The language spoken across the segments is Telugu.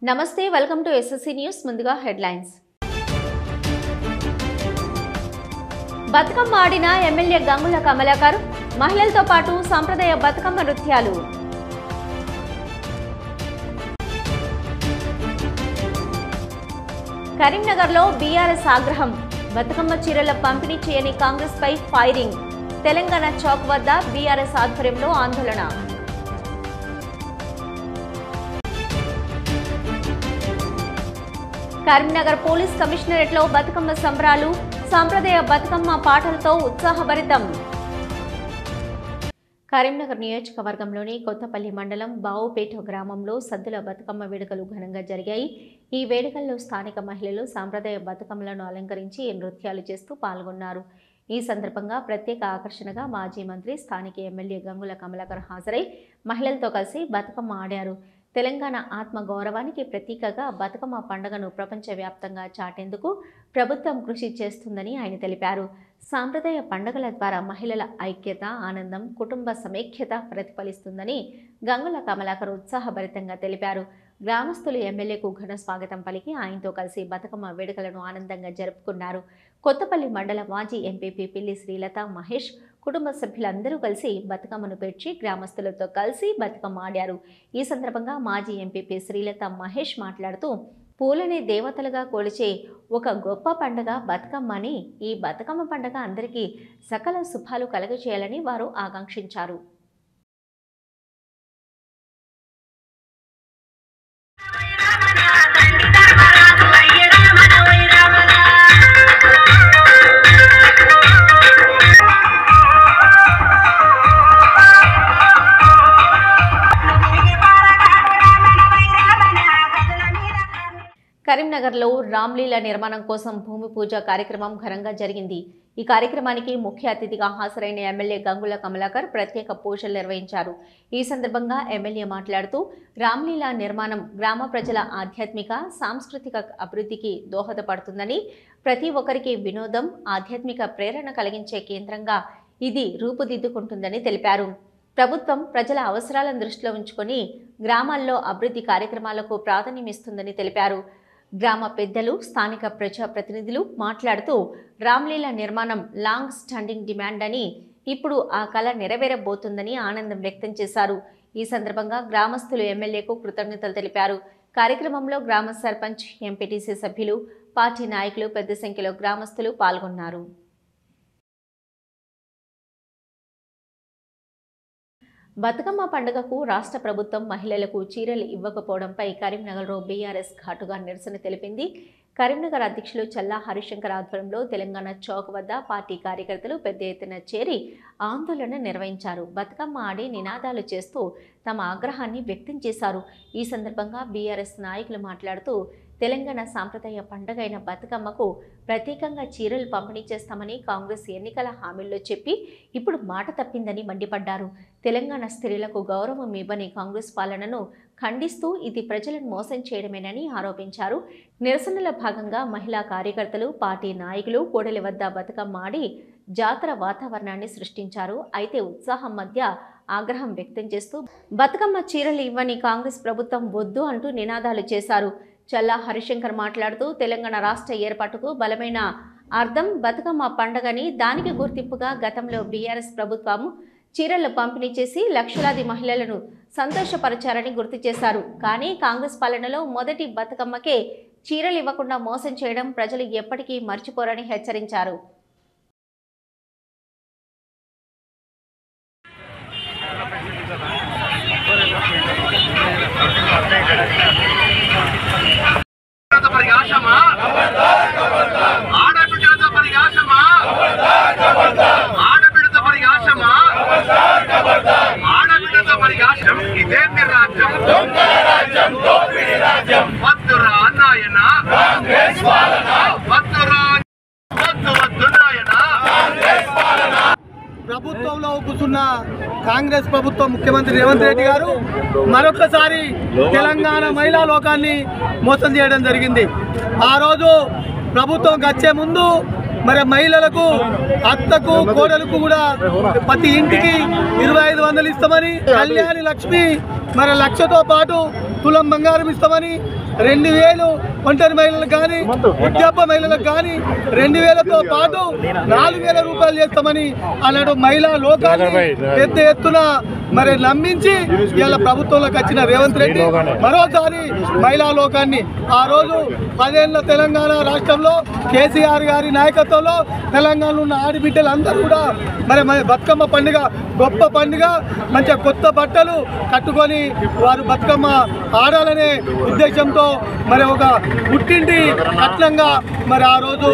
నమస్తే వెల్కమ్ టు ఎస్ఎస్సీ న్యూస్ ముందుగా హెడ్లైన్స్ బతుకమ్మ ఆడిన ఎమ్మెల్యే గంగుల కమలాకర్ మహిళలతో పాటు సంప్రదాయ బతుకమ్మ నృత్యాలు కరీంనగర్లో బీఆర్ఎస్ ఆగ్రహం బతుకమ్మ చీరల పంపిణీ చేయని కాంగ్రెస్ పై ఫైరింగ్ తెలంగాణ చౌక్ వద్ద బీఆర్ఎస్ ఆధ్వర్యంలో ఆందోళన కరీంనగర్ పోలీస్ కమిషనరేట్లో బతుకమ్మ సంబరాలు సంప్రదాయ బతుకమ్మ పాటలతో ఉత్సాహభరితం కరీంనగర్ నియోజకవర్గంలోని కొత్తపల్లి మండలం బావుపేట గ్రామంలో సద్దుల బతుకమ్మ వేడుకలు ఘనంగా జరిగాయి. ఈ వేడుకల్లో స్థానిక మహిళలు సంప్రదాయ బతుకమ్మలను అలంకరించి నృత్యాలు చేస్తూ పాల్గొన్నారు. ఈ సందర్భంగా ప్రత్యేక ఆకర్షణగా మాజీ మంత్రి స్థానిక ఎమ్మెల్యే గంగుల కమలాకర్ హాజరై మహిళలతో కలిసి బతుకమ్మ ఆడారు. తెలంగాణ ఆత్మ గౌరవానికి ప్రతీకగా బతుకమ్మ పండుగను ప్రపంచవ్యాప్తంగా చాటేందుకు ప్రభుత్వం కృషి చేస్తుందని ఆయన తెలిపారు. సాంప్రదాయ పండుగల ద్వారా మహిళల ఐక్యత, ఆనందం, కుటుంబ సమైక్యత ప్రతిఫలిస్తుందని గంగుల కమలాకర్ ఉత్సాహభరితంగా తెలిపారు. గ్రామస్తులు ఎమ్మెల్యేకు ఘన స్వాగతం పలికి ఆయనతో కలిసి బతుకమ్మ వేడుకలను ఆనందంగా జరుపుకున్నారు. కొత్తపల్లి మండల మాజీ ఎంపీపీ పిల్లి శ్రీలత మహేష్ కుటుంబ సభ్యులందరూ కలిసి బతుకమ్మను పేర్చి గ్రామస్తులతో కలిసి బతుకమ్మ ఆడారు. ఈ సందర్భంగా మాజీ ఎంపీపీ శ్రీలత మహేష్ మాట్లాడుతూ పూలని దేవతలుగా కొలిచే ఒక గొప్ప పండుగ బతుకమ్మ అని, ఈ బతుకమ్మ పండుగ అందరికీ సకల శుభాలు కలుగజేయాలని వారు ఆకాంక్షించారు. కరీంనగర్లో రామ్లీలా నిర్మాణం కోసం భూమి పూజ కార్యక్రమం ఘనంగా జరిగింది. ఈ కార్యక్రమానికి ముఖ్య అతిథిగా హాజరైన ఎమ్మెల్యే గంగుల కమలాకర్ ప్రత్యేక పూజలు నిర్వహించారు. ఈ సందర్భంగా ఎమ్మెల్యే మాట్లాడుతూ రామ్లీలా నిర్మాణం గ్రామ ప్రజల ఆధ్యాత్మిక, సాంస్కృతిక అభివృద్ధికి దోహదపడుతుందని, ప్రతి ఒక్కరికి వినోదం, ఆధ్యాత్మిక ప్రేరణ కలిగించే కేంద్రంగా ఇది రూపుదిద్దుకుంటుందని తెలిపారు. ప్రభుత్వం ప్రజల అవసరాలను దృష్టిలో ఉంచుకొని గ్రామాల్లో అభివృద్ధి కార్యక్రమాలకు ప్రాధాన్యమిస్తుందని తెలిపారు. గ్రామ పెద్దలు, స్థానిక ప్రజాప్రతినిధులు మాట్లాడుతూ రామ్లీలా నిర్మాణం లాంగ్ స్టాండింగ్ డిమాండ్ అని, ఇప్పుడు ఆ కళ నెరవేరబోతుందని ఆనందం వ్యక్తం చేశారు. ఈ సందర్భంగా గ్రామస్తులు ఎమ్మెల్యేకు కృతజ్ఞతలు తెలిపారు. కార్యక్రమంలో గ్రామ సర్పంచ్, ఎంపీటీసీ సభ్యులు, పార్టీ నాయకులు పెద్ద సంఖ్యలో గ్రామస్తులు పాల్గొన్నారు. బతుకమ్మ పండుగకు రాష్ట్ర ప్రభుత్వం మహిళలకు చీరలు ఇవ్వకపోవడంపై కరీంనగర్లో బీఆర్ఎస్ ఘాటుగా నిరసన తెలిపింది. కరీంనగర్ అధ్యక్షులు చల్లా హరిశంకర్ ఆధ్వర్యంలో తెలంగాణ చౌక్ వద్ద పార్టీ కార్యకర్తలు పెద్ద ఎత్తున చేరి ఆందోళన నిర్వహించారు. బతుకమ్మ ఆడి నినాదాలు చేస్తూ తమ ఆగ్రహాన్ని వ్యక్తం చేశారు. ఈ సందర్భంగా బీఆర్ఎస్ నాయకులు మాట్లాడుతూ తెలంగాణ సాంప్రదాయ పండుగైన బతుకమ్మకు ప్రత్యేకంగా చీరలు పంపిణీ చేస్తామని కాంగ్రెస్ ఎన్నికల హామీల్లో చెప్పి ఇప్పుడు మాట తప్పిందని మండిపడ్డారు. తెలంగాణ స్త్రీలకు గౌరవం ఇవ్వని కాంగ్రెస్ పాలనను ఖండిస్తూ ఇది ప్రజలను మోసం చేయడమేనని ఆరోపించారు. నిరసనల భాగంగా మహిళా కార్యకర్తలు, పార్టీ నాయకులు కూడలి వద్ద బతుకమ్మ ఆడి జాతర వాతావరణాన్ని సృష్టించారు. అయితే ఉత్సాహం మధ్య ఆగ్రహం వ్యక్తం చేస్తూ బతుకమ్మ చీరలు ఇవ్వని కాంగ్రెస్ ప్రభుత్వం వద్దు అంటూ నినాదాలు చేశారు. చల్లా హరిశంకర్ మాట్లాడుతూ తెలంగాణ రాష్ట్ర ఏర్పాటుకు బలమైన అర్థం బతుకమ్మ పండుగని, దానికి గుర్తింపుగా గతంలో బీఆర్ఎస్ ప్రభుత్వం చీరలు పంపిణీ చేసి లక్షలాది మహిళలను సంతోషపరిచారని గుర్తు చేశారు. కానీ కాంగ్రెస్ పాలనలో మొదటి బతుకమ్మకే చీరలు ఇవ్వకుండా మోసం చేయడం ప్రజలు ఎప్పటికీ మర్చిపోరని హెచ్చరించారు. ప్రభుత్వంలో కూర్చున్న కాంగ్రెస్ ప్రభుత్వం ముఖ్యమంత్రి రేవంత్ రెడ్డి గారు మరొకసారి తెలంగాణ మహిళా లోకాన్ని మోసం చేయడం జరిగింది. ఆ రోజు ప్రభుత్వం వచ్చే ముందు మరి మహిళలకు అత్తకు కోడలకు కూడా ప్రతి ఇంటికి 2500 ఇస్తామని కళ్యాణి లక్ష్మి మరి 1,00,000తో పాటు తులం బంగారం ఇస్తామని, 2000 ఒంటరి మహిళలకు కానీ వృద్ధాప్య మహిళలకు కానీ 2000తో పాటు 4000 రూపాయలు చేస్తామని అన్నాడు. మహిళా లోకాన్ని పెద్ద ఎత్తున మరి నమ్మించి ఇవాళ ప్రభుత్వంలోకి వచ్చిన రేవంత్ రెడ్డి మరోసారి మహిళా లోకాన్ని ఆ రోజు 10 ఏళ్ల తెలంగాణ రాష్ట్రంలో కేసీఆర్ గారి నాయకత్వంలో తెలంగాణలో ఉన్న ఆడబిడ్డలందరూ కూడా మరి బతుకమ్మ పండుగ గొప్ప పండుగ, మంచిగా కొత్త బట్టలు కట్టుకొని వారు బతుకమ్మ ఆడాలనే ఉద్దేశంతో మరి ఒక పుట్టింటి కట్నంగా మరి ఆ రోజు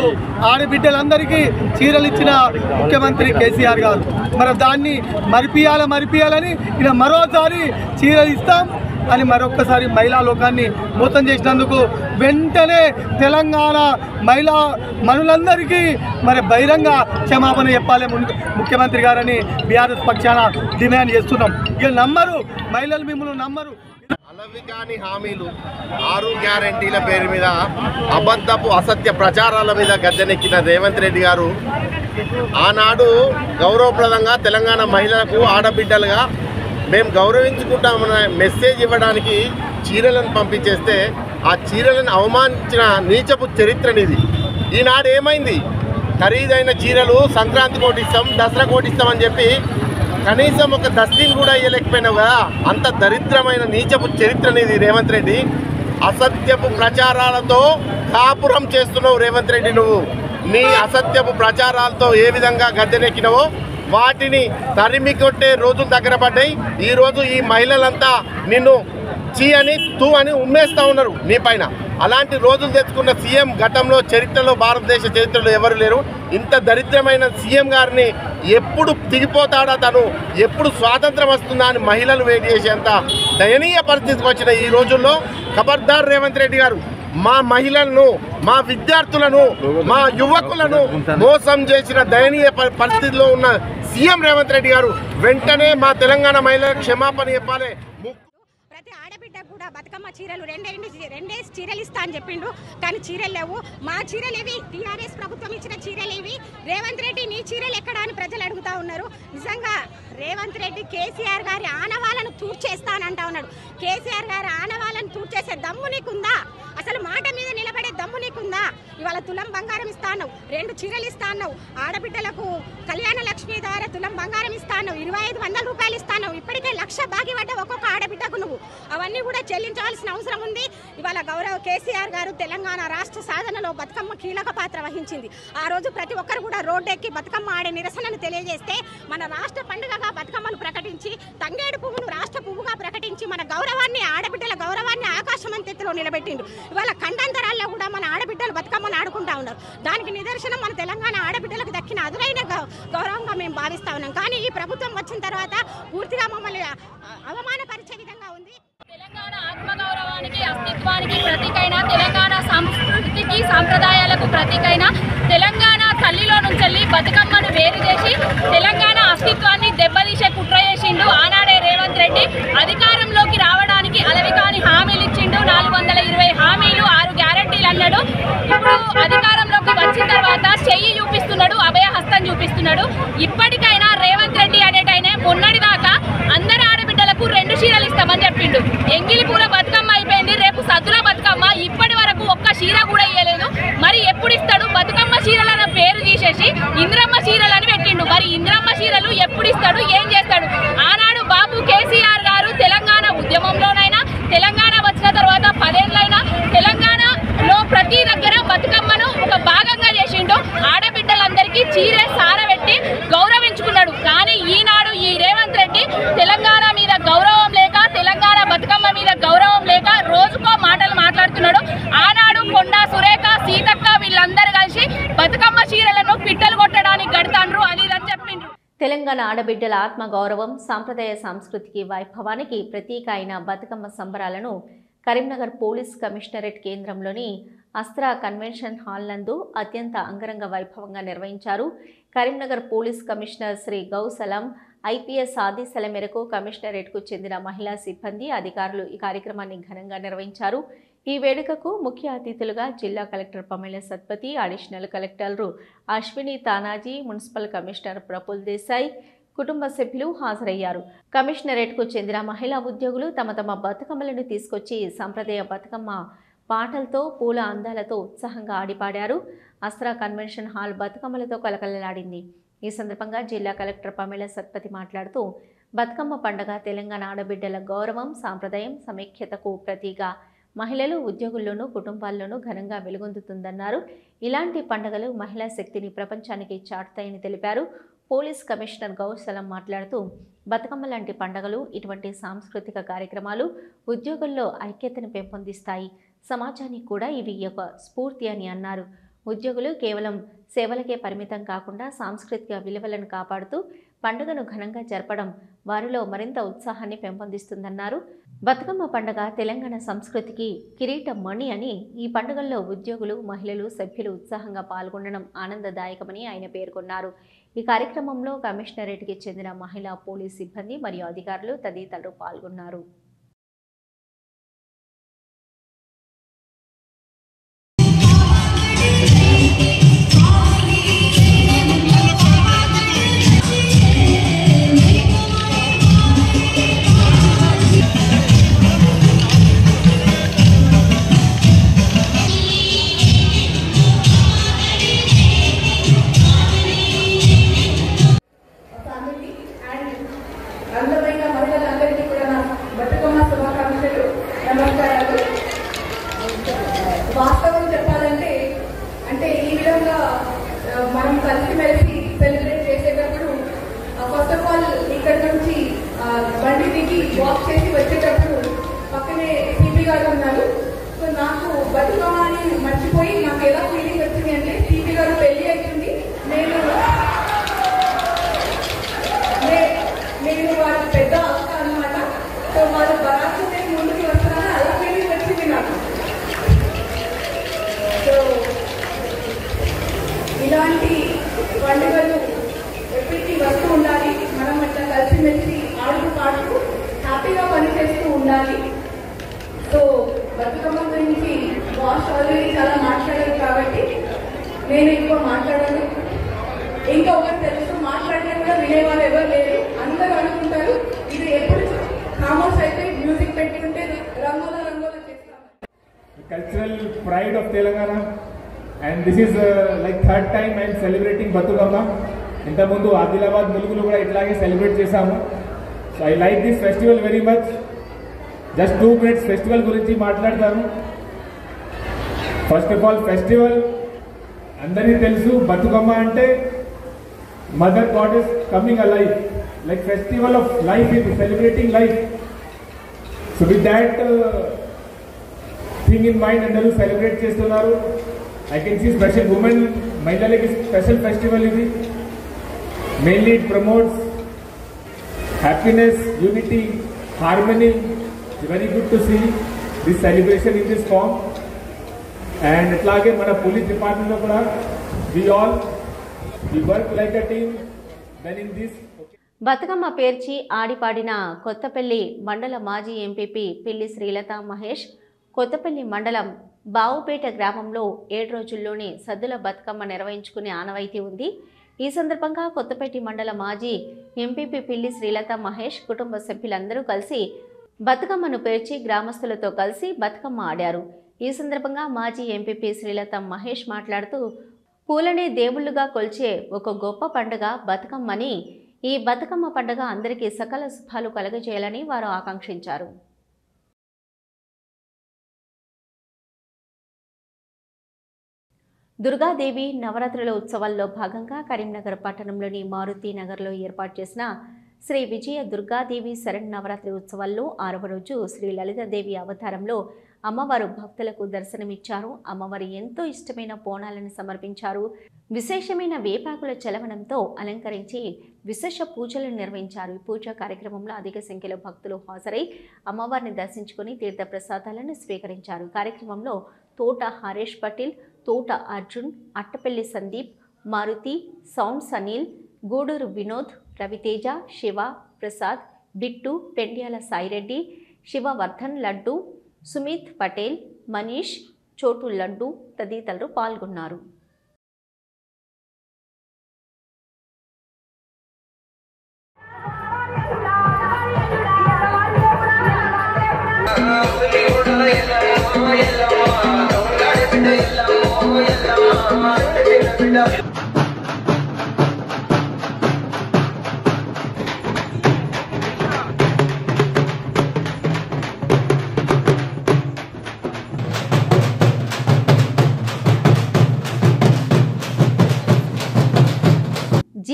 ఆడబిడ్డలందరికీ చీరలు ఇచ్చిన ముఖ్యమంత్రి కేసీఆర్ గారు మరి దాన్ని మరిపియాలని ఇలా మరోసారి చీరలు ఇస్తాం అని మరొక్కసారి మహిళా లోకాన్ని మోసం చేసినందుకు వెంటనే తెలంగాణ మహిళా మనులందరికీ మరి బహిరంగ క్షమాపణ చెప్పాలి ముఖ్యమంత్రి గారని బీఆర్ఎస్ పక్షాన డిమాండ్ చేస్తున్నాం. ఇక నమ్మరు, మహిళలు మిమ్మల్ని నమ్మరు. అలవి కాని హామీలు, 6 గ్యారెంటీల పేరు మీద అబద్ధపు అసత్య ప్రచారాల మీద గద్దెనెక్కిన రేవంత్ రెడ్డి గారు ఆనాడు గౌరవప్రదంగా తెలంగాణ మహిళలకు ఆడబిడ్డలుగా మేము గౌరవించుకుంటామన్న మెసేజ్ ఇవ్వడానికి చీరలను పంపించేస్తే ఆ చీరలను అవమానించిన నీచపు చరిత్రనిది. ఈనాడు ఏమైంది? ఖరీదైన చీరలు సంక్రాంతి కోటిస్తాం, దసరా కోటిస్తామని చెప్పి కనీసం ఒక దస్తిని కూడా ఇవ్వలేకపోయినావు కదా. అంత దరిద్రమైన నీచపు చరిత్రనిది రేవంత్ రెడ్డి. అసత్యపు ప్రచారాలతో కాపురం చేస్తున్నావు రేవంత్ రెడ్డి. నువ్వు నీ అసత్యపు ప్రచారాలతో ఏ విధంగా గద్దెనెక్కినవో వాటిని తరిమి కొట్టే రోజులు దగ్గర పడ్డాయి. ఈరోజు ఈ మహిళలంతా నిన్ను చీ అని తూ అని ఉమ్మేస్తూ ఉన్నారు నీ పైన. అలాంటి రోజులు తెచ్చుకున్న సీఎం గతంలో చరిత్రలో, భారతదేశ చరిత్రలో ఎవరు లేరు. ఇంత దరిద్రమైన సీఎం గారిని ఎప్పుడు దిగిపోతాడా, తను ఎప్పుడు స్వాతంత్రం వస్తుందా అని మహిళలు వెయిట్ చేసేంత దయనీయ పరిస్థితికి వచ్చిన ఈ రోజుల్లో ఖబర్దార్ రేవంత్ రెడ్డి గారు, మా మహిళలను, మా విద్యార్థులను, మా యువకులను మోసం చేసిన దయనీయ పరిస్థితిలో ఉన్న సీఎం రేవంత్ రెడ్డి గారు వెంటనే మా తెలంగాణ మహిళలకు క్షమాపణ చెప్పాలి. ప్రతి ఆడబిడ్డ కూడా బతుకమ్మ చీరలు రెండే చీరలు ఇస్తా అని చెప్పిండు, కానీ చీరలు లేవు. మా చీరలు ఇవి, టీఆర్ఎస్ ప్రభుత్వం ఇచ్చిన చీరలు ఇవి. రేవంత్ రెడ్డి నీ చీరలు ఎక్కడా అని ప్రజలు అడుగుతా ఉన్నారు. నిజంగా రేవంత్ రెడ్డి కేసీఆర్ గారి ఆనవాళ్ళను తూర్చేస్తానంటా ఉన్నాడు. కేసీఆర్ గారి ఆనవాళ్ళను తూర్చేసే దమ్ము నీకుందా? అసలు మాట మీద నిలబడే దమ్ము నీకుందా? ఇవాళ తులం బంగారం ఇస్తా అన్నావు, 2 చీరలు ఇస్తా అన్నావు, ఆడబిడ్డలకు కళ్యాణ లక్ష్మి ద్వారా తులం బంగారం ఇస్తా అన్నావు, 2500 రూపాయలు ఇస్తా అన్నావు. ఇప్పటికే 1,00,000 బాకీ పడ్డ ఒక్కొక్క ఆడబిడ్డకు నువ్వు. అవన్నీ కూడా చెల్లించవలసిన అవసరం ఉంది. ఇవాళ గౌరవ కేసీఆర్ గారు తెలంగాణ రాష్ట్ర సాధనలో బతుకమ్మ కీలక పాత్ర వహించింది. ఆ రోజు ప్రతి ఒక్కరు కూడా రోడ్డు ఎక్కి బతుకమ్మ ఆడే నిరసనను తెలియజేస్తే మన రాష్ట్ర పండుగగా బతుకమ్మను ప్రకటించి, తంగేడు పువ్వును రాష్ట్ర పువ్వుగా ప్రకటించి మన గౌరవాన్ని, ఆడబిడ్డల గౌరవాన్ని ఆకాశమంతెత్తులో నిలబెట్టిండు. ఇవాళ ఖండాంతరాల్లో కూడా మన ఆడబిడ్డలు బతుకమ్మను ఆడుకుంటా ఉన్నారు. దానికి నిదర్శనం మన తెలంగాణ ఆడబిడ్డలకు దక్కిన అదురైన గౌరవంగా మేము భావిస్తా ఉన్నాం. కానీ ఈ ప్రభుత్వం వచ్చిన తర్వాత పూర్తిగా మమ్మల్ని అవమానపరిచే విధంగా ఉంది. తెలంగాణ ఆత్మగౌరవానికి, అస్తిత్వానికి ప్రతీకైన, తెలంగాణ సంస్కృతికి, సాంప్రదాయాలకు ప్రతీకైన తెలంగాణ తల్లిలో నుంచి బతుకమ్మను వేరు చేసి తెలంగాణ అస్తిత్వాన్ని దెబ్బతీసే కుట్ర చేసిండు ఆనాడే రేవంత్ రెడ్డి. అధికారంలోకి రావడానికి అలవికాని హామీలు ఇచ్చిండు. 420 హామీలు, 6 గ్యారెంటీలు అన్నాడు. ఇప్పుడు అధికారంలోకి వచ్చిన తర్వాత చెయ్యి చూపిస్తున్నాడు, అభయహస్తం చూపిస్తున్నాడు. ఇప్పటికైనా రేవంత్ రెడ్డి అనేటైనా మొన్నటి దాకా అందరి ఆడబిడ్డలకు 2 చీరలు ఇస్తామని చెప్పిండు. ఎంగిలిపూల బతుకమ్మ అయిపోయింది, రేపు సద్దుల బతుకమ్మ. ఇప్పటి వరకు ఒక్క చీర కూడా ఇయ్యలేదు. మరి ఎప్పుడు ఇస్తాడు? బతుకమ్మ చీరల పేరు తీసేసి ఇంద్రమ్మ చీరలని పెట్టిండు. మరి ఇంద్రమ్మ చీరలు ఎప్పుడు ఇస్తాడు? ఏం చేస్తాడు? ఆనాడు బాబు కేసీఆర్ గారు తెలంగాణ ఉద్యమంలోనైనా, తెలంగాణ వచ్చిన తర్వాత 10 ఏళ్ళైనా తెలంగాణలో ప్రతి దగ్గర బతుకమ్మను ఒక భాగంగా చేసిండు. ఆడబిడ్డలందరికీ చీరే సారబెట్టి గౌరవించుకున్నాడు. కానీ ఈనాడు ఈ రేవంత్ రెడ్డి తెలంగాణ మీద గౌరవం లేక, తెలంగాణ బతుకమ్మ మీద గౌరవం లేక రోజుకో మాటలు మాట్లాడుతున్నాడు. ఆనాడు కొండా సురేఖ, సీతక్క వీళ్ళందరూ కలిసి బతుకమ్మ చీరలను పిట్టలు కొట్టడానికి గడతాండ్రు అని చెప్పిండ్రు. తెలంగాణ ఆడబిడ్డల ఆత్మ గౌరవం, సాంప్రదాయ సాంస్కృతిక వైభవానికి ప్రతీక అయిన బతుకమ్మ సంబరాలను కరీంనగర్ పోలీస్ కమిషనరేట్ కేంద్రంలోని అస్త్రా కన్వెన్షన్ హాల్ నందు అత్యంత అంగరంగ వైభవంగా నిర్వహించారు. Karimnagar police commissioner Shri Gausalam IPS ఆదేశాల మేరకు కమిషనరేట్కు చెందిన మహిళా సిబ్బంది, అధికారులు ఈ కార్యక్రమాన్ని ఘనంగా నిర్వహించారు. ఈ వేడుకకు ముఖ్య అతిథులుగా జిల్లా కలెక్టర్ పమేల సత్పతి, అడిషనల్ కలెక్టర్లు అశ్విని తానాజీ, మున్సిపల్ కమిషనర్ ప్రఫుల్ దేశాయ్, కుటుంబ సభ్యులు హాజరయ్యారు. కమిషనరేట్కు చెందిన మహిళా ఉద్యోగులు తమ తమ బతుకమ్మలను తీసుకొచ్చి సంప్రదాయ బతుకమ్మ పాటలతో పూల అందాలతో ఉత్సాహంగా ఆడిపాడారు. అస్త్రా కన్వెన్షన్ హాల్ బతుకమ్మలతో కలకలలాడింది. ఈ సందర్భంగా జిల్లా కలెక్టర్ పమేల సత్పతి మాట్లాడుతూ బతుకమ్మ పండుగ తెలంగాణ ఆడబిడ్డల గౌరవం, సాంప్రదాయం, సమైక్యతకు ప్రతీక. మహిళలు ఉద్యోగుల్లోనూ కుటుంబాల్లోనూ ఘనంగా వెలుగొందుతుందన్నారు. ఇలాంటి పండుగలు మహిళా శక్తిని ప్రపంచానికి చాటుతాయని తెలిపారు. పోలీస్ కమిషనర్ గౌసలం మాట్లాడుతూ బతుకమ్మ లాంటి పండుగలు, ఇటువంటి సాంస్కృతిక కార్యక్రమాలు ఉద్యోగుల్లో ఐక్యతను పెంపొందిస్తాయి. సమాజానికి కూడా ఇవి ఒక స్ఫూర్తి అని అన్నారు. ఉద్యోగులు కేవలం సేవలకే పరిమితం కాకుండా సాంస్కృతిక విలువలను కాపాడుతూ పండుగను ఘనంగా జరపడం వారిలో మరింత ఉత్సాహాన్ని పెంపొందిస్తుందన్నారు. బతుకమ్మ పండుగ తెలంగాణ సంస్కృతికి కిరీటమణి అని, ఈ పండుగల్లో ఉద్యోగులు, మహిళలు, సభ్యులు ఉత్సాహంగా పాల్గొనడం ఆనందదాయకమని ఆయన పేర్కొన్నారు. ఈ కార్యక్రమంలో కమిషనరేట్కి చెందిన మహిళా పోలీస్ సిబ్బంది మరియు అధికారులు తదితరులు పాల్గొన్నారు. వాస్తవం చెప్పాలంటే ఈ విధంగా మనం కలిసిమెలిసి సెలబ్రేట్ చేసేటప్పుడు ఫస్ట్ ఆఫ్ ఆల్ ఇక్కడ నుంచి బండి దిగి వాక్ చేసి వచ్చేటప్పుడు పక్కనే సిపి గారు ఉన్నారు. సో నాకు బతుకమ్మని మర్చిపోయి నాకు ఎలా ఫీలింగ్ వచ్చింది అంటే సిపి గారు పెళ్లి అవుతుంది, నేను వారి పెద్ద అక్క అన్నమాట. సో వాళ్ళు బరాకు నేను ముందుకు వస్తున్నాను, అలా ఫీలింగ్ వచ్చింది నాకు. సో ఇలాంటి పండుగలు ఎప్పటికీ వస్తూ ఉండాలి. మనం అట్లా కలిసిమెలిసి ఆడుతూ పాడుతూ హ్యాపీగా పనిచేస్తూ ఉండాలి. సో బతుకమ్మ గురించి బాస్ ఆల్రెడీ చాలా మాట్లాడారు కాబట్టి నేను ఎక్కువ మాట్లాడాను. ఇంకా ఒకటి తెలుసు, మాట్లాడినా కూడా వినేవాళ్ళు ఎవరు లేరు. అందరూ అనుకుంటారు ఇది ఎప్పుడు కామర్స్ అయితే మ్యూజిక్ పెట్టుకుంటే రంగోలా రంగోలా చేస్తాం. Cultural pride of Telangana, and this is like third time I am celebrating Batukama. ఇంత ముందు ఆదిలాబాద్ ములుగులో కూడా ఇట్లాగే సెలబ్రేట్ చేశాము. So I like this festival very much. Just 2 minutes festival గురించి మాట్లాడతాను. ఫస్ట్ ఆఫ్ ఆల్ ఫెస్టివల్ అందరికీ తెలుసు, బతుకమ్మ అంటే mother goddess coming alive, like festival of life, ఇది celebrating life. So with that thing in mind అందరూ సెలబ్రేట్ చేస్తున్నారు. I can see special women, మహిళలకి స్పెషల్ ఫెస్టివల్ ఇది. Mainly it promotes happiness, unity, harmony. Very good to see this celebration in this form. And ఇట్లాగే మన పోలీస్ డిపార్ట్మెంట్లో కూడా we work like a team. Then in this Bathukamma పేర్చి ఆడిపాడిన కొత్తపల్లి మండల మాజీ ఎంపీపీ పిల్లి శ్రీలత మహేష్ కొత్తపల్లి మండలం బావుపేట గ్రామంలో 7 రోజుల్లోనే సద్దుల బతుకమ్మ నిర్వహించుకునే ఆనవాయితీ ఉంది. ఈ సందర్భంగా కొత్తపేట మండల మాజీ ఎంపీపీ పిల్లి శ్రీలత మహేష్ కుటుంబ సభ్యులందరూ కలిసి బతుకమ్మను పేర్చి గ్రామస్తులతో కలిసి బతుకమ్మ ఆడారు. ఈ సందర్భంగా మాజీ ఎంపీపీ శ్రీలత మహేష్ మాట్లాడుతూ పూలనే దేవుళ్లుగా కొల్చే ఒక గొప్ప పండుగ బతుకమ్మని, ఈ బతుకమ్మ పండుగ అందరికీ సకల శుభాలు కలుగజేయాలని వారు ఆకాంక్షించారు. దుర్గాదేవి నవరాత్రుల ఉత్సవాల్లో భాగంగా కరీంనగర్ పట్టణంలోని మారుతి నగర్లో ఏర్పాటు చేసిన శ్రీ విజయ దుర్గాదేవి శరన్నవరాత్రి ఉత్సవాల్లో 6వ రోజు శ్రీ లలితాదేవి అవతారంలో అమ్మవారు భక్తులకు దర్శనమిచ్చారు. అమ్మవారి ఎంతో ఇష్టమైన బోనాలను సమర్పించారు. విశేషమైన వేపాకుల చలవనంతో అలంకరించి విశేష పూజలు నిర్వహించారు. ఈ పూజా కార్యక్రమంలో అధిక సంఖ్యలో భక్తులు హాజరై అమ్మవారిని దర్శించుకుని తీర్థ ప్రసాదాలను స్వీకరించారు. కార్యక్రమంలో తోట హరీష్ పటేల్, తోట అర్జున్, అట్టపల్లి సందీప్, మారుతి, సౌండ్స్ అనిల్, గూడూరు వినోద్, రవితేజ, శివ, ప్రసాద్, బిట్టు, పెండ్యాల సాయిరెడ్డి, శివవర్ధన్, లడ్డు, సుమిత్ పటేల్, మనీష్, చోటు లడ్డు తదితరులు పాల్గొన్నారు.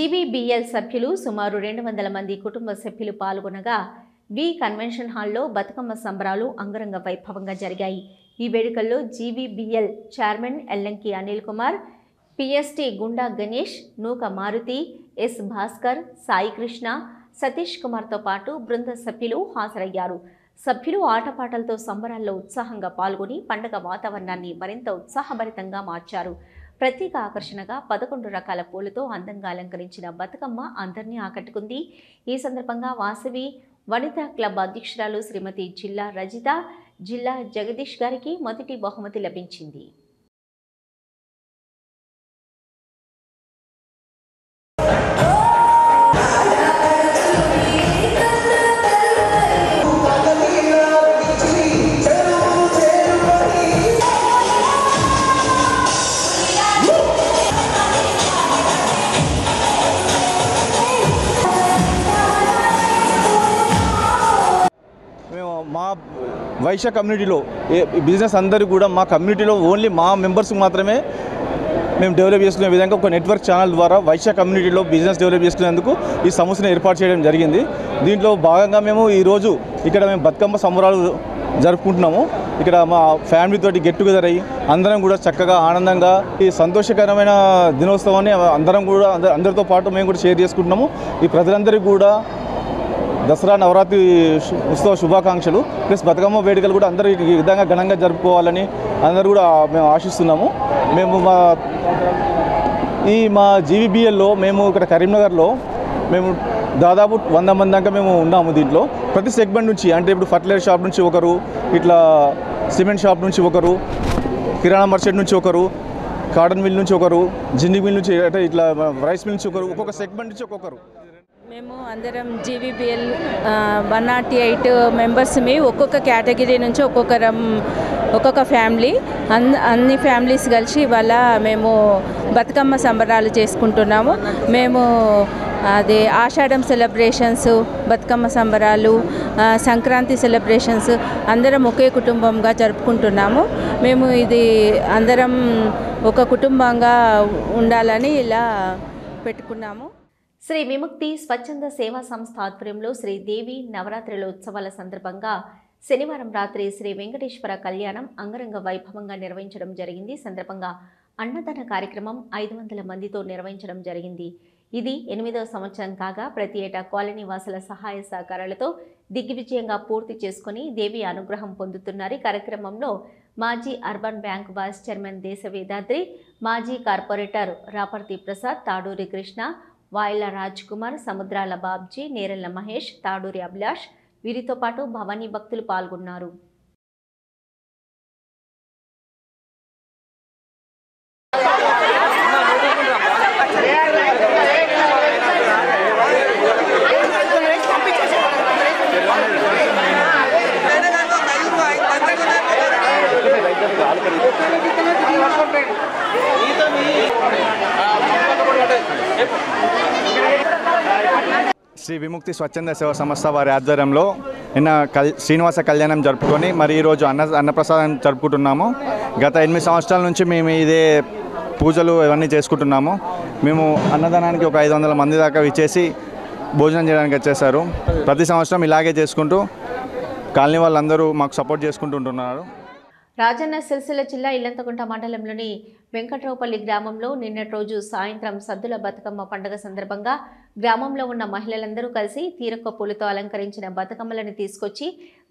జీవీబీఎల్ సభ్యులు సుమారు 200 మంది కుటుంబ సభ్యులు పాల్గొనగా వి కన్వెన్షన్ హాల్లో బతుకమ్మ సంబరాలు అంగరంగ వైభవంగా జరిగాయి. ఈ వేడుకల్లో జీవీబీఎల్ చైర్మన్ ఎల్లంకి అనిల్ కుమార్, పిఎస్టీ గుండా గణేష్, నూక మారుతి, ఎస్ భాస్కర్, సాయి కృష్ణ, సతీష్ కుమార్తో పాటు బృంద సభ్యులు హాజరయ్యారు. సభ్యులు ఆటపాటలతో సంబరాల్లో ఉత్సాహంగా పాల్గొని పండుగ వాతావరణాన్ని మరింత ఉత్సాహభరితంగా మార్చారు. ప్రత్యేక ఆకర్షణగా 11 రకాల పూలతో అందంగా అలంకరించిన బతుకమ్మ అందరినీ ఆకట్టుకుంది. ఈ సందర్భంగా వాసవి వనితా క్లబ్ అధ్యక్షురాలు శ్రీమతి జిల్లా రజిత, జిల్లా జగదీష్ గారికి మొదటి బహుమతి లభించింది. మా వైశ్య కమ్యూనిటీలో బిజినెస్ అందరూ కూడా మా కమ్యూనిటీలో ఓన్లీ మా మెంబర్స్కి మాత్రమే మేము డెవలప్ చేసుకునే విధంగా ఒక నెట్వర్క్ ఛానల్ ద్వారా వైశ్య కమ్యూనిటీలో బిజినెస్ డెవలప్ చేసుకునేందుకు ఈ సంస్థను ఏర్పాటు చేయడం జరిగింది. దీంట్లో భాగంగా మేము ఈరోజు ఇక్కడ మేము బతుకమ్మ సంబరాలు జరుపుకుంటున్నాము. ఇక్కడ మా ఫ్యామిలీతోటి గెట్ టుగెదర్ అయ్యి అందరం కూడా చక్కగా ఆనందంగా ఈ సంతోషకరమైన దినోత్సవాన్ని అందరితో పాటు మేము కూడా షేర్ చేసుకుంటున్నాము. ఈ ప్రజలందరికీ కూడా దసరా నవరాత్రి ఉత్సవ శుభాకాంక్షలు. ప్లస్ బతుకమ్మ వేడుకలు కూడా అందరూ ఈ విధంగా ఘనంగా జరుపుకోవాలని అందరూ కూడా మేము ఆశిస్తున్నాము. మేము మా జీవీబీఎల్లో మేము ఇక్కడ కరీంనగర్లో మేము దాదాపు 100 మంది దాకా మేము ఉన్నాము. దీంట్లో ప్రతి సెగ్మెంట్ నుంచి, అంటే ఇప్పుడు ఫర్టిలైజర్ షాప్ నుంచి ఒకరు, ఇట్లా సిమెంట్ షాప్ నుంచి ఒకరు, కిరాణా మర్చెంట్ నుంచి ఒకరు, కాటన్ మిల్ నుంచి ఒకరు, జిన్ని మిల్ నుంచి, అంటే ఇట్లా రైస్ మిల్ నుంచి ఒకరు, ఒక్కొక్క సెగ్మెంట్ నుంచి ఒక్కొక్కరు. మేము అందరం జీవీబీఎల్ 108 మెంబర్స్మి. ఒక్కొక్క కేటగిరీ నుంచి ఒక్కొక్క ఫ్యామిలీ, అన్ని ఫ్యామిలీస్ కలిసి ఇవాళ మేము బతుకమ్మ సంబరాలు చేసుకుంటున్నాము. మేము అది ఆషాఢం సెలబ్రేషన్స్, బతుకమ్మ సంబరాలు, సంక్రాంతి సెలబ్రేషన్స్ అందరం ఒకే కుటుంబంగా జరుపుకుంటున్నాము. మేము ఇది అందరం ఒక కుటుంబంగా ఉండాలని ఇలా పెట్టుకున్నాము. శ్రీ విముక్తి స్వచ్ఛంద సేవా సంస్థ ఆధ్వర్యంలో శ్రీదేవి నవరాత్రుల ఉత్సవాల సందర్భంగా శనివారం రాత్రి శ్రీ వెంకటేశ్వర కళ్యాణం అంగరంగ వైభవంగా నిర్వహించడం జరిగింది. సందర్భంగా అన్నదాన కార్యక్రమం 500 మందితో నిర్వహించడం జరిగింది. ఇది 8వ సంవత్సరం కాగా ప్రతి ఏటా కాలనీ వాసుల సహాయ సహకారాలతో దిగ్విజయంగా పూర్తి చేసుకుని దేవి అనుగ్రహం పొందుతున్నారు. ఈ కార్యక్రమంలో మాజీ అర్బన్ బ్యాంక్ వైస్ చైర్మన్ దేశవేదాద్రి, మాజీ కార్పొరేటర్ రాపర్తి ప్రసాద్, తాడూరి కృష్ణ, వాయిల రాజ్ కుమార్, సముద్రాల బాబ్జీ, నేరెళ్ల మహేష్, తాడూరి అభిలాష్, వీరితో పాటు భవానీ భక్తులు పాల్గొన్నారు. శ్రీ విముక్తి స్వచ్ఛంద సేవా సంస్థ వారి ఆధ్వర్యంలో నిన్న శ్రీనివాస కళ్యాణం జరుపుకొని మరి ఈరోజు అన్నప్రసాదం జరుపుకుంటున్నాము. గత 8 సంవత్సరాల నుంచి మేము ఇదే పూజలు ఇవన్నీ చేసుకుంటున్నాము. మేము అన్నదానానికి ఒక 500 మంది దాకా విచ్చేసి భోజనం చేయడానికి వచ్చేసారు. ప్రతి సంవత్సరం ఇలాగే చేసుకుంటూ కాలనీ వాళ్ళందరూ మాకు సపోర్ట్ చేసుకుంటూ ఉంటున్నారు. రాజన్న సిరిసిల్ల జిల్లా ఇల్లంతకుంట మండలంలోని వెంకట్రావుపల్లి గ్రామంలో నిన్నటి రోజు సాయంత్రం సద్దుల బతుకమ్మ పండుగ సందర్భంగా గ్రామంలో ఉన్న మహిళలందరూ కలిసి తీరొక్క పూలతో అలంకరించిన బతుకమ్మలను తీసుకొచ్చి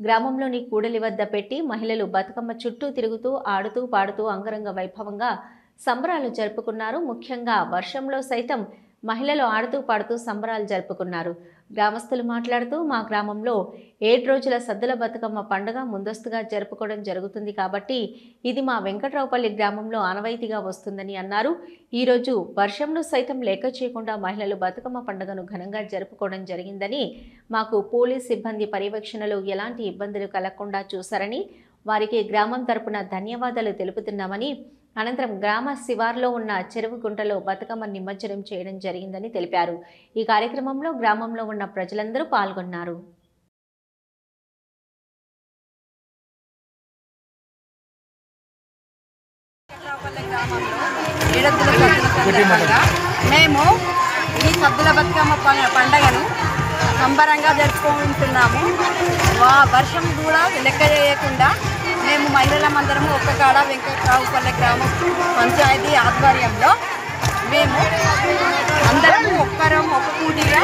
గ్రామంలోని కూడలి వద్ద పెట్టి మహిళలు బతుకమ్మ చుట్టూ తిరుగుతూ ఆడుతూ పాడుతూ అంగరంగ వైభవంగా సంబరాలు జరుపుకున్నారు. ముఖ్యంగా వర్షంలో సైతం మహిళలు ఆడుతూ పాడుతూ సంబరాలు జరుపుకున్నారు. గ్రామస్తులు మాట్లాడుతూ మా గ్రామంలో 7 రోజుల సద్దుల బతుకమ్మ పండుగ ముందస్తుగా జరుపుకోవడం జరుగుతుంది కాబట్టి ఇది మా వెంకట్రావుపల్లి గ్రామంలో ఆనవాయితీగా వస్తుందని అన్నారు. ఈరోజు వర్షంను సైతం లెక్క చేయకుండా మహిళలు బతుకమ్మ పండుగను ఘనంగా జరుపుకోవడం జరిగిందని, మాకు పోలీస్ సిబ్బంది పర్యవేక్షణలో ఎలాంటి ఇబ్బందులు కలగకుండా చూశారని వారికి గ్రామం తరపున ధన్యవాదాలు తెలుపుతున్నామని, అనంతరం గ్రామ శివార్లో ఉన్న చెరువు గుంటలో బతుకమ్మ నిమజ్జనం చేయడం జరిగిందని తెలిపారు. ఈ కార్యక్రమంలో గ్రామంలో ఉన్న ప్రజలందరూ పాల్గొన్నారు. మేము ఈ సద్దుల బతుకమ్మ పండగను సంబరంగా జరుపుకుంటున్నాము. వర్షం కూడా లెక్క చేయకుండా మేము మహిళలమందరము ఒక్క కాడ వెంకట్రావుపల్లె గ్రామ పంచాయతీ ఆధ్వర్యంలో మేము అందరము ఒక్క కూటిగా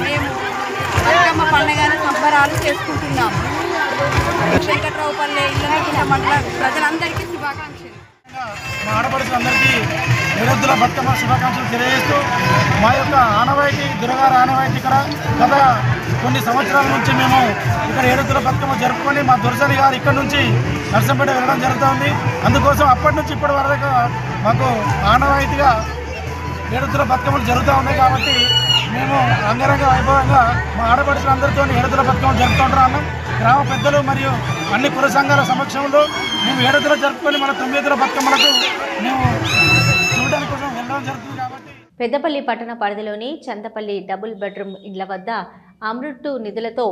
మేము బతుకమ్మ పండుగను సంబరాలు చేసుకుంటున్నాము. వెంకట్రావుపల్లె ఇళ్ళ మండల ప్రజలందరికీ శుభాకాంక్షలు. మా ఆడపడుచులందరికీ నిరుద్దుల బతుకమ్మ శుభాకాంక్షలు తెలియజేస్తూ మా యొక్క ఆనవాయితీ దుర్గార ఆనవాయితీ ఇక్కడ గత కొన్ని సంవత్సరాల నుంచి మేము ఇక్కడ ఏడుద్దుల బతుకమ్మ జరుపుకొని మా దొరసరి గారు ఇక్కడ నుంచి నర్సంపేట వెళ్ళడం జరుగుతుంది. అందుకోసం అప్పటి నుంచి ఇప్పటి వరకు మాకు ఆనవాయితీగా ఏడుద్దుల బతుకమ్మలు జరుగుతూ ఉన్నాయి. కాబట్టి మేము అంగరంగ వైభవంగా మా ఆడపడుచులందరితో ఏడుద్దుల బతుకమ్మ జరుపుకుంటున్నాము. గ్రామ పెద్దలు మరియు అన్ని కుల సంఘాల సమక్షంలో మేము ఏడుద్దుల జరుపుకొని మన 9 బతుకమ్మలకు మేము చూడడానికి కోసం వెళ్ళడం జరుగుతుంది. కాబట్టి పెద్దపల్లి పట్టణ పరిధిలోని చందపల్లి డబుల్ బెడ్రూమ్ ఇండ్ల వద్ద అమృత్ నిధులతో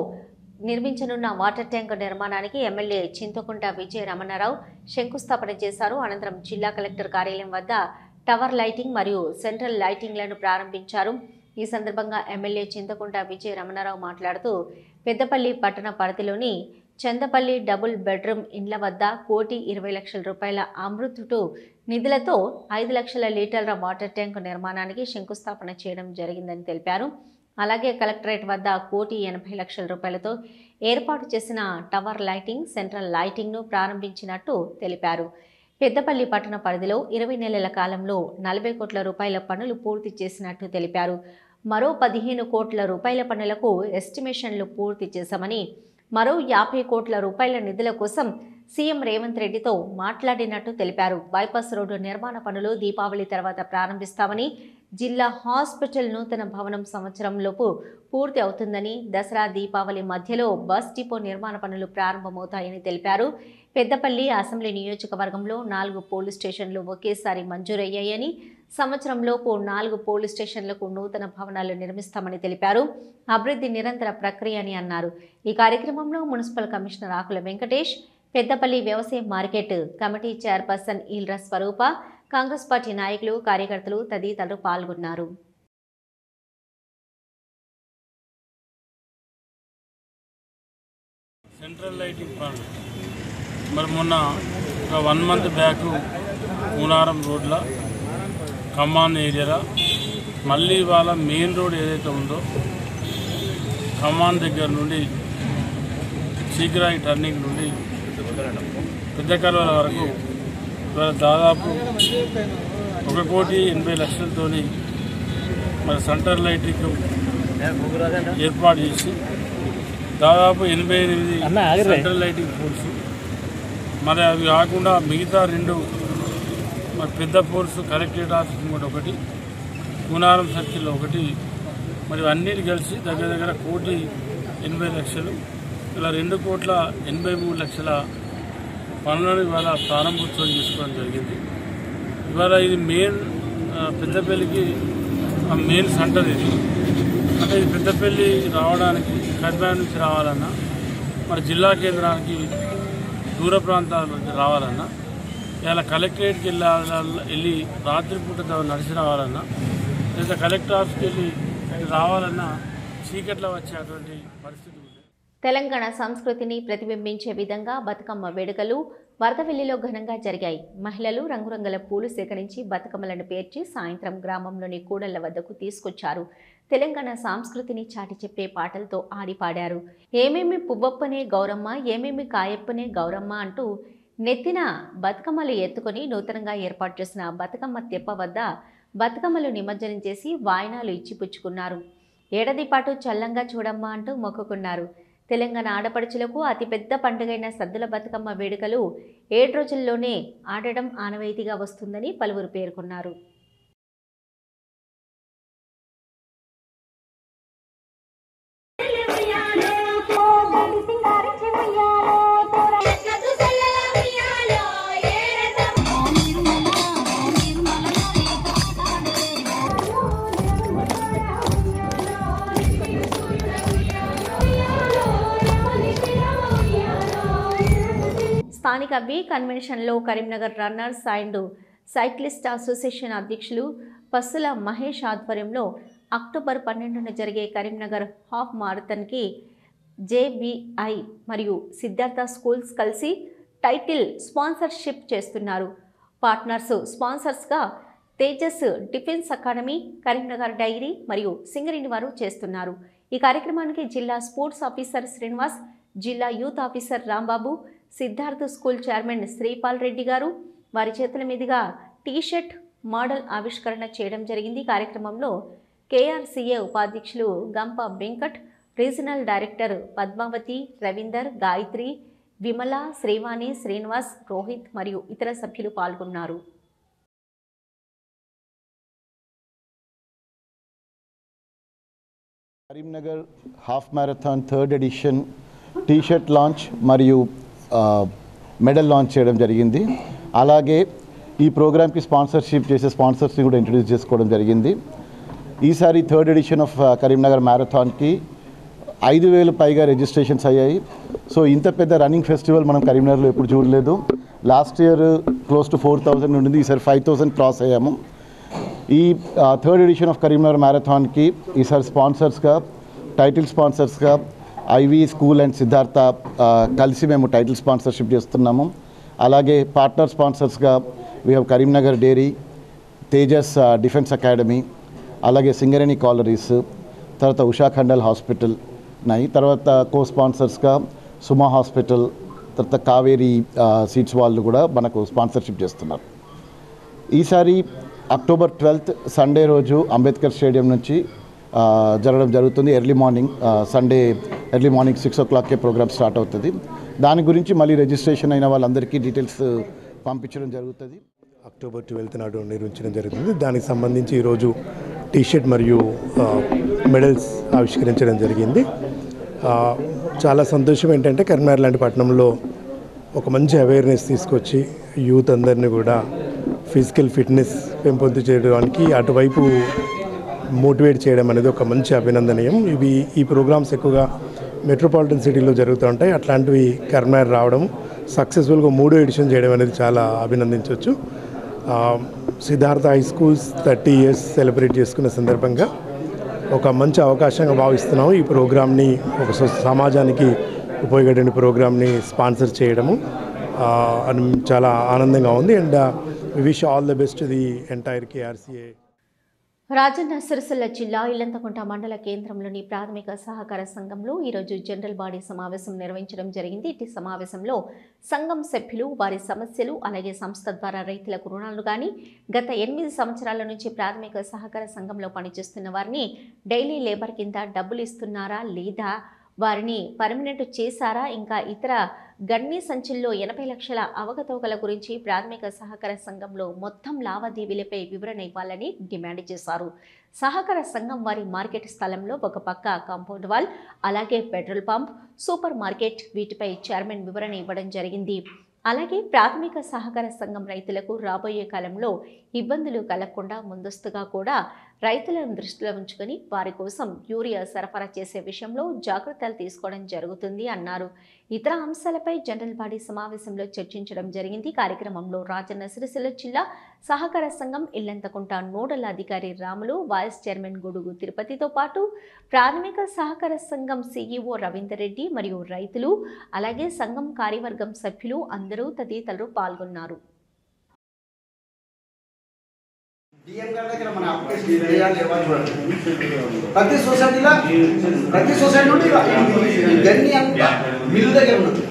నిర్మించనున్న వాటర్ ట్యాంక్ నిర్మాణానికి ఎమ్మెల్యే చింతకుంట విజయ రమణారావు శంకుస్థాపన చేశారు. అనంతరం జిల్లా కలెక్టర్ కార్యాలయం వద్ద టవర్ లైటింగ్ మరియు సెంట్రల్ లైటింగ్లను ప్రారంభించారు. ఈ సందర్భంగా ఎమ్మెల్యే చింతకుంట విజయ రమణారావు మాట్లాడుతూ పెద్దపల్లి పట్టణ పరిధిలోని చందపల్లి డబుల్ బెడ్రూమ్ ఇండ్ల వద్ద 1,20,00,000 రూపాయల అమృత్ నిధులతో 5 లక్షల లీటర్ల వాటర్ ట్యాంక్ నిర్మాణానికి శంకుస్థాపన చేయడం జరిగిందని తెలిపారు. అలాగే కలెక్టరేట్ వద్ద 1,80,00,000 రూపాయలతో ఏర్పాటు చేసిన టవర్ లైటింగ్, సెంట్రల్ లైటింగ్ను ప్రారంభించినట్టు తెలిపారు. పెద్దపల్లి పట్టణ పరిధిలో 20 నెలల కాలంలో 40 కోట్ల రూపాయల పనులు పూర్తి చేసినట్టు తెలిపారు. మరో 15 కోట్ల రూపాయల పనులకు ఎస్టిమేషన్లు పూర్తి చేశామని, మరో 50 కోట్ల రూపాయల నిధుల కోసం సీఎం రేవంత్ రెడ్డితో మాట్లాడినట్టు తెలిపారు. బైపాస్ రోడ్డు నిర్మాణ పనులు దీపావళి తర్వాత ప్రారంభిస్తామని, జిల్లా హాస్పిటల్ నూతన భవనం సంవత్సరంలోపు పూర్తి అవుతుందని, దసరా దీపావళి మధ్యలో బస్ డిపో నిర్మాణ పనులు ప్రారంభమవుతాయని తెలిపారు. పెద్దపల్లి అసెంబ్లీ నియోజకవర్గంలో 4 పోలీస్ స్టేషన్లు ఒకేసారి మంజూరయ్యాయని, సంవత్సరంలోపు 4 పోలీస్ స్టేషన్లకు నూతన భవనాలు నిర్మిస్తామని తెలిపారు. అభివృద్ధి నిరంతర ప్రక్రియ అని అన్నారు. ఈ కార్యక్రమంలో మున్సిపల్ కమిషనర్ ఆకుల వెంకటేష్, పెద్దపల్లి వ్యవసాయ మార్కెట్ కమిటీ చైర్పర్సన్ ఈల్ర స్వరూప, కాంగ్రెస్ పార్టీ నాయకులు, కార్యకర్తలు తదితరులు పాల్గొన్నారు. సెంట్రల్ లైటింగ్ ప్లాంట్ మరి మొన్న ఒక 1 మంత్ బ్యాక్ మూనారం రోడ్ల ఖమ్మాన్ ఏరియాలో మళ్ళీ ఇవాళ మెయిన్ రోడ్ ఏదైతే ఉందో ఖమ్మాన్ దగ్గర నుండి చీకరాయి టర్నింగ్ నుండి పెద్ద కాలువల వరకు ఇవాళ దాదాపు 1,80,00,000 మరి సెంట్రల్ లైటింగ్ ఏర్పాటు చేసి దాదాపు 88 సెంట్రల్ లైటింగ్ పోల్స్, మరి అవి కాకుండా మిగతా 2 మరి పెద్ద పోల్స్ కలెక్టరేట్ ఆఫీస్ కూడా ఒకటి, కూనారం సర్కిల్లో ఒకటి, మరి అన్నిటి కలిసి దగ్గర దగ్గర 1,80,00,000 ఇలా 2,83,00,000 పనులను ఇవాళ ప్రారంభోత్సవం చేసుకోవడం జరిగింది. ఇవాళ ఇది మెయిన్ పెద్దపల్లికి మెయిన్ సెంటర్ ఇది. అంటే ఇది పెద్దపల్లి రావడానికి కర్నాటక నుంచి రావాలన్నా, మరి జిల్లా కేంద్రానికి దూర ప్రాంతాల నుంచి రావాలన్నా, ఇలా కలెక్టరేట్కి వెళ్ళి రాత్రిపూట నడిచి రావాలన్నా, లేదా కలెక్టర్ ఆఫీస్కి వెళ్ళి రావాలన్నా చీకట్లో వచ్చేటువంటి పరిస్థితి ఉంది. తెలంగాణ సంస్కృతిని ప్రతిబింబించే విధంగా బతుకమ్మ వేడుకలు వరదవెల్లిలో ఘనంగా జరిగాయి. మహిళలు రంగురంగుల పూలు సేకరించి బతుకమ్మలను పేర్చి సాయంత్రం గ్రామంలోని కూడళ్ల వద్దకు తీసుకొచ్చారు. తెలంగాణ సంస్కృతిని చాటి చెప్పే పాటలతో ఆడిపాడారు. ఏమేమి పువ్వప్పనే గౌరమ్మ, ఏమేమి కాయప్పనే గౌరమ్మ అంటూ నెత్తిన బతుకమ్మలు ఎత్తుకొని నూతనంగా ఏర్పాటు చేసిన బతుకమ్మ తెప్ప వద్ద బతుకమ్మలు నిమజ్జనం చేసి వాయినాలు ఇచ్చిపుచ్చుకున్నారు. ఏడాది పాటు చల్లంగా చూడమ్మా అంటూ మొక్కుకున్నారు. తెలంగాణ ఆడపడుచులకు అతిపెద్ద పండుగైన సద్దుల బతుకమ్మ వేడుకలు 7 రోజుల్లోనే ఆడడం ఆనవాయితీగా వస్తుందని పలువురు పేర్కొన్నారు. స్థానిక బి కన్వెన్షన్లో Karimnagar runners and cyclist association అధ్యక్షులు పస్సుల మహేష్ ఆధ్వర్యంలో అక్టోబర్ 12న జరిగే కరీంనగర్ హాఫ్ మారథాన్కి జేబీఐ మరియు సిద్ధార్థ స్కూల్స్ కలిసి టైటిల్ స్పాన్సర్షిప్ చేస్తున్నారు. పార్ట్నర్స్ స్పాన్సర్స్గా Tejas defence academy, Karimnagar dairy మరియు సింగరేణి వారు చేస్తున్నారు. ఈ కార్యక్రమానికి జిల్లా స్పోర్ట్స్ ఆఫీసర్ శ్రీనివాస్, జిల్లా youth officer Rambabu, Siddharth school chairman Sripal Reddy గారు వారి చేతుల మీదుగా టీషర్ట్ మోడల్ ఆవిష్కరణ చేయడం జరిగింది. కార్యక్రమంలో కేఆర్సీఏ ఉపాధ్యక్షులు గంప వెంకట్, రీజనల్ డైరెక్టర్ పద్మావతి, రవీందర్, గాయత్రి, విమల, శ్రీవాణి, శ్రీనివాస్, రోహిత్ మరియు ఇతర సభ్యులు పాల్గొన్నారు. Karimnagar half marathon 3rd edition T-shirt launch మరియు మెడల్ లాంచ్ చేయడం జరిగింది. అలాగే ఈ ప్రోగ్రామ్కి స్పాన్సర్షిప్ చేసే స్పాన్సర్స్ని కూడా ఇంట్రడ్యూస్ చేసుకోవడం జరిగింది. ఈసారి 3rd ఎడిషన్ ఆఫ్ కరీంనగర్ మ్యారథాన్కి 5,000 పైగా రిజిస్ట్రేషన్స్ అయ్యాయి. సో ఇంత పెద్ద రన్నింగ్ ఫెస్టివల్ మనం కరీంనగర్లో ఎప్పుడు చూడలేదు. లాస్ట్ ఇయర్ క్లోజ్ టు 4,000 ఉండింది, ఈసారి 5,000 క్రాస్ అయ్యాము. ఈ 3rd ఎడిషన్ ఆఫ్ కరీంనగర్ మ్యారథాన్కి ఈసారి స్పాన్సర్స్గా, టైటిల్ స్పాన్సర్స్గా ఐవి స్కూల్ అండ్ సిద్ధార్థ కలిసి మేము టైటిల్ స్పాన్సర్షిప్ చేస్తున్నాము. అలాగే పార్ట్నర్ స్పాన్సర్స్గా we have Karimnagar dairy, Tejas defence academy, అలాగే సింగరేణి కాలరీస్, తర్వాత ఉషా ఖండల్ హాస్పిటల్ ఉన్నాయి. తర్వాత కో స్పాన్సర్స్గా సుమా హాస్పిటల్, తర్వాత కావేరీ సీట్స్ వాళ్ళు కూడా మనకు స్పాన్సర్షిప్ చేస్తున్నారు. ఈసారి అక్టోబర్ 12th సండే రోజు అంబేద్కర్ స్టేడియం నుంచి జరగడం జరుగుతుంది. Early morning Sunday early morning 6 o'clockకే ప్రోగ్రామ్ స్టార్ట్ అవుతుంది. దాని గురించి మళ్ళీ రిజిస్ట్రేషన్ అయిన వాళ్ళందరికీ డీటెయిల్స్ పంపించడం జరుగుతుంది. అక్టోబర్ 12th నాడు నిర్వహించడం జరుగుతుంది. దానికి సంబంధించి ఈరోజు టీషర్ట్ మరియు మెడల్స్ ఆవిష్కరించడం జరిగింది. చాలా సంతోషం ఏంటంటే కరీంనగర్ లాంటి పట్టణంలో ఒక మంచి అవేర్నెస్ తీసుకొచ్చి యూత్ అందరినీ కూడా ఫిజికల్ ఫిట్నెస్ పెంపొందించడానికి అటువైపు మోటివేట్ చేయడం అనేది ఒక మంచి అభినందనీయం. ఈ ప్రోగ్రామ్స్ ఎక్కువగా మెట్రోపాలిటన్ సిటీలో జరుగుతూ ఉంటాయి. అట్లాంటివి కరీంనగర్ రావడం, సక్సెస్ఫుల్గా 3వ ఎడిషన్ చేయడం అనేది చాలా అభినందించవచ్చు. Siddhartha high schools 30 years celebrate చేసుకున్న సందర్భంగా ఒక మంచి అవకాశంగా భావిస్తున్నాము. ఈ ప్రోగ్రామ్ని ఒక సమాజానికి ఉపయోగపడే ప్రోగ్రామ్ని స్పాన్సర్ చేయడము అని చాలా ఆనందంగా ఉంది. And we wish all the best to the entire KRCA. Rajanna Sircilla జిల్లా ఇల్లంతకుంట మండల కేంద్రంలోని ప్రాథమిక సహకార సంఘంలో ఈరోజు జనరల్ బాడీ సమావేశం నిర్వహించడం జరిగింది. ఇటు సమావేశంలో సంఘం సభ్యులు వారి సమస్యలు, అలాగే సంస్థ ద్వారా రైతులకు రుణాలు కానీ, గత 8 సంవత్సరాల నుంచి ప్రాథమిక సహకార సంఘంలో పనిచేస్తున్న వారిని డైలీ లేబర్ కింద డబ్బులు ఇస్తున్నారా లేదా, వారిని పర్మనెంట్ చేశారా, ఇంకా ఇతర గన్ని సంచుల్లో 80 లక్షల అవకతవకల గురించి ప్రాథమిక సహకార సంఘంలో మొత్తం లావాదేవీలపై వివరణ ఇవ్వాలని డిమాండ్ చేశారు. సహకార సంఘం వారి మార్కెట్ స్థలంలో ఒక పక్క కాంపౌండ్ వాల్, అలాగే పెట్రోల్ పంప్, సూపర్ మార్కెట్, వీటిపై చైర్మన్ వివరణ ఇవ్వడం జరిగింది. అలాగే ప్రాథమిక సహకార సంఘం రైతులకు రాబోయే కాలంలో ఇబ్బందులు కలగకుండా ముందస్తుగా కూడా రైతులను దృష్టిలో ఉంచుకొని వారి కోసం యూరియా సరఫరా చేసే విషయంలో జాగ్రత్తలు తీసుకోవడం జరుగుతుంది అన్నారు. ఇతర అంశాలపై జనరల్ బాడీ సమావేశంలో చర్చించడం జరిగింది. కార్యక్రమంలో రాజన్న సిరిసిల్ల జిల్లా సహకార సంఘం ఇల్లంతకుంట నోడల్ అధికారి రాములు, వైస్ చైర్మన్ గొడుగు తిరుపతితో పాటు ప్రాథమిక సహకార సంఘం సీఈఓ రవీందర్ రెడ్డి మరియు రైతులు, అలాగే సంఘం కార్యవర్గం సభ్యులు అందరూ తదితరులు పాల్గొన్నారు. ప్రతి సొసైటీ నుండి గన్ని అంతా మిల్లు దగ్గర ఉన్నది.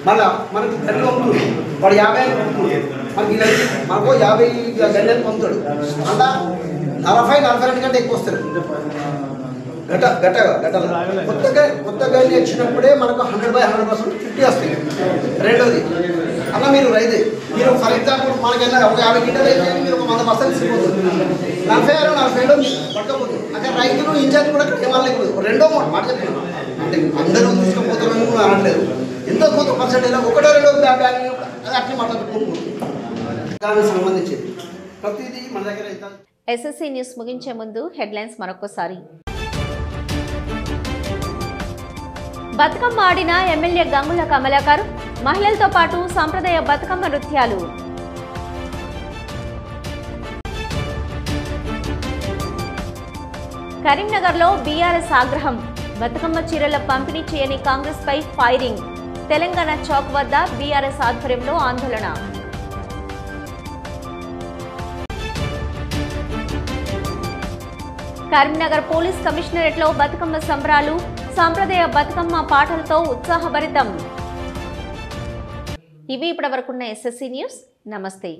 మళ్ళా మనకు గన్ని పంపుతుంది, వాడు 50 పంపుతుంది, మనకు 50 గన్నెలు పంపుతాడు. అలా 40-42 కంటే ఎక్కువ వస్తారు. గట్టలు కొత్త గన్ని వచ్చినప్పుడే మనకు 100/100% 50 వస్తాయి. రెండోది అలా మీరు రైతు, మీరు ఫర్ ఎగ్జాంపుల్ మనకైనా ఒక 50 కింటాలు అయితే మీరు ఒక 100 బస్తాలు తీసుకుపోతుంది. 46-47 పట్టకపోతుంది. అక్కడ రైతులు ఇన్ఛార్జ్ కూడా ఏమనలేకపోతుంది. రెండో మాట చెప్తున్నాను అంటే అందరూ తీసుకుపోతారని అనట్లేదు. ఎంతో కొంత పర్సెంటేజ్ 1-2 బ్యాగ్ అది అట్లా మాట్లాడుకుంటుంది. దానికి సంబంధించింది ప్రతిదీ మన దగ్గర అయితే. ఎస్ఎస్సీ న్యూస్ ముగించే ముందు హెడ్లైన్స్ మరొకసారి. బతుకమ్మ ఆడిన ఎమ్మెల్యే గంగుల కమలాకర్, మహిళలతో పాటు సాంప్రదాయ బతుకమ్మ నృత్యాలు. కరీంనగర్లో బీఆర్ఎస్ ఆగ్రహం, బతుకమ్మ చీరల పంపిణీ చేయని కాంగ్రెస్ పై ఫైరింగ్. తెలంగాణ చౌక్ వద్ద బీఆర్ఎస్ ఆధ్వర్యంలో ఆందోళన. కరీంనగర్ పోలీస్ కమిషనరేట్లో బతుకమ్మ సంబరాలు, సాంప్రదాయ బతుకమ్మ పాటలతో ఉత్సాహభరితం. ఇవి ఇప్పటివరకున్న SSC న్యూస్. నమస్తే.